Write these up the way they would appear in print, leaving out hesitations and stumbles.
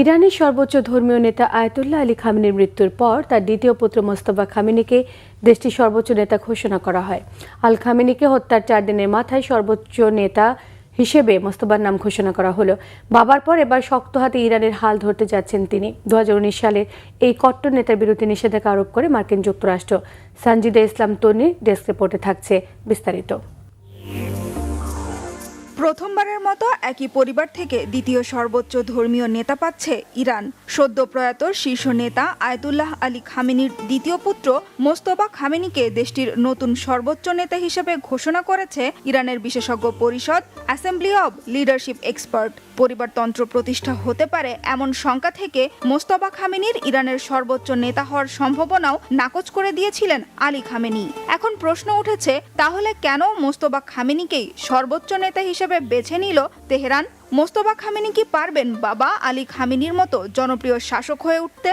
ইরানের সর্বোচ্চ ধর্মীয় নেতা আয়াতুল্লাহ আলী খামেনির মৃত্যুর পর তার দ্বিতীয় পুত্র মোস্তফা খামেনিকে দেশটির সর্বোচ্চ নেতা ঘোষণা করা হয়। আল খামেনিকে হত্যার 4 দিনের মাথায় সর্বোচ্চ নেতা হিসেবে মোস্তফার নাম ঘোষণা করা হলো। বাবার পর এবার শক্ত হাতে ইরানের হাল ধরতে যাচ্ছেন তিনি। 2019 সালের এই কট্টর নেতার বিরুদ্ধে নিষেধাজ্ঞা আরোপ করে মার্কিন যুক্তরাষ্ট্র। সানজিদা ইসলাম তন্নির ডেস্ক রিপোর্টে থাকছে বিস্তারিত। প্রথমবারের মতো একই পরিবার থেকে দ্বিতীয় সর্বোচ্চ ধর্মীয় নেতা পাচ্ছে ইরান। সদ্য প্রয়াত শীর্ষ নেতা আয়াতুল্লাহ আলী খামেনির দ্বিতীয় পুত্র মোস্তফা খামেনিকে দেশটির নতুন সর্বোচ্চ নেতা হিসেবে ঘোষণা করেছে ইরানের বিশেষজ্ঞ পরিষদ অ্যাসেম্বলি অব লিডারশিপ এক্সপার্ট। পরিবারতন্ত্র প্রতিষ্ঠা হতে পারে এমন শঙ্কা থেকে মোস্তফা খামেনির ইরানের সর্বোচ্চ নেতা হওয়ার সম্ভাবনাও নাকচ করে দিয়েছিলেন আলী খামেনি। এখন প্রশ্ন উঠেছে, তাহলে কেন মোস্তফা খামেনিকেই সর্বোচ্চ নেতা হিসেবে বেছে নিল তেহরান? মোস্তফা খামেনি কি পারবেন বাবা আলী খামেনির মতো জনপ্রিয় শাসক হয়ে উঠতে?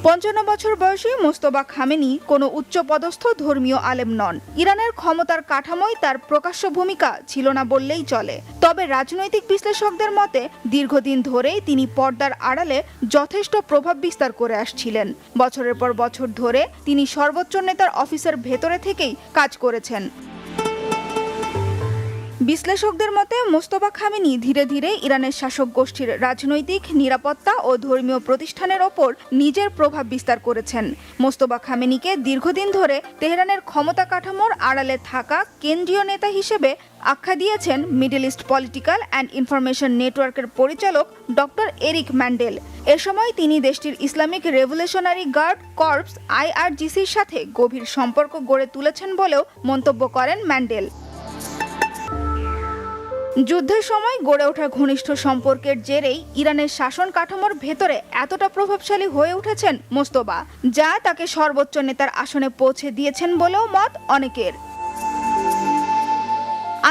55 বছর বয়সী মোস্তফা খামেনি কোনো উচ্চপদস্থ ধর্মীয় আলেম নন। ইরানের ক্ষমতার কাঠামোয় তার প্রকাশ্য ভূমিকা ছিল না বললেই চলে। তবে রাজনৈতিক বিশ্লেষকদের মতে দীর্ঘদিন ধরেই তিনি পর্দার আড়ালে যথেষ্ট প্রভাব বিস্তার করে আসছিলেন। বছরের পর বছর ধরে তিনি সর্বোচ্চ নেতার অফিসের ভেতরে থেকেই কাজ করেছেন। বিশ্লেষকদের মতে মোস্তফা খামেনি ধীরে ধীরে ইরানের শাসক গোষ্ঠীর রাজনৈতিক, নিরাপত্তা ও ধর্মীয় প্রতিষ্ঠানের ওপর নিজের প্রভাব বিস্তার করেছেন। মোস্তফা খামেনিকে দীর্ঘদিন ধরে তেহরানের ক্ষমতা কাঠামোর আড়ালে থাকা কেন্দ্রীয় নেতা হিসেবে আখ্যা দিয়েছেন middle east political and information নেটওয়ার্কের পরিচালক ডক্টর এরিক ম্যান্ডেল। এ সময় তিনি দেশটির ইসলামিক রেভলিউশনারি গার্ড কর্পস IRGCর সাথে গভীর সম্পর্ক গড়ে তুলেছেন বলেও মন্তব্য করেন ম্যান্ডেল। যুদ্ধের সময় গড়ে ওঠা ঘনিষ্ঠ সম্পর্কের জেরেই ইরানের শাসন কাঠামোর ভেতরে এতটা প্রভাবশালী হয়ে উঠেছেন মোস্তফা, যা তাকে সর্বোচ্চ নেতার আসনে পৌঁছে দিয়েছেন বলেও মত অনেকের।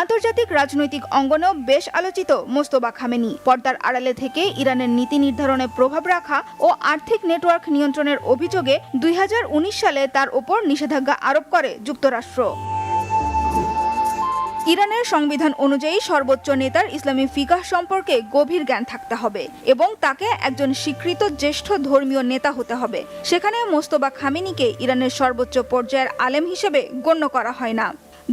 আন্তর্জাতিক রাজনৈতিক অঙ্গনেও বেশ আলোচিত মোস্তফা খামেনি। পর্দার আড়ালে থেকে ইরানের নীতি নির্ধারণে প্রভাব রাখা ও আর্থিক নেটওয়ার্ক নিয়ন্ত্রণের অভিযোগে 2019 সালে তার ওপর নিষেধাজ্ঞা আরোপ করে যুক্তরাষ্ট্র। ইরানের সংবিধান অনুযায়ী সর্বোচ্চ নেতার ইসলামী ফিকাহ সম্পর্কে গভীর জ্ঞান থাকতে হবে এবং তাকে একজন স্বীকৃত জ্যেষ্ঠ ধর্মীয় নেতা হতে হবে। সেখানে মোস্তফা খামেনিকে ইরানের সর্বোচ্চ পর্যায়ের আলেম হিসেবে গণ্য করা হয় না।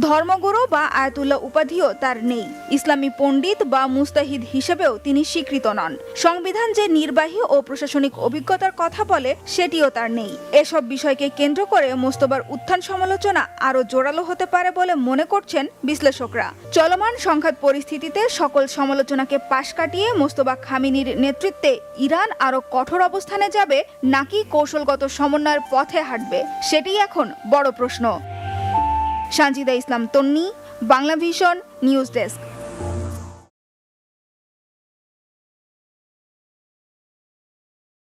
ধর্মগুরু বা আয়াতুল্লাহ উপাধিও তার নেই। ইসলামী পণ্ডিত বা মুস্তাহিদ হিসেবেও তিনি স্বীকৃত নন। সংবিধান যে নির্বাহী ও প্রশাসনিক অভিজ্ঞতার কথা বলে, সেটিও তার নেই। এসব বিষয়কে কেন্দ্র করে মোস্তফার উত্থান সমালোচনা আরও জোরালো হতে পারে বলে মনে করছেন বিশ্লেষকরা। চলমান সংঘাত পরিস্থিতিতে সকল সমালোচনাকে পাশ কাটিয়ে মোস্তফা খামেনির নেতৃত্বে ইরান আরও কঠোর অবস্থানে যাবে নাকি কৌশলগত সমন্বয়ের পথে হাঁটবে, সেটিই এখন বড় প্রশ্ন। সানজিদা ইসলাম তন্নি, বাংলা ভিশন নিউজ ডেস্ক।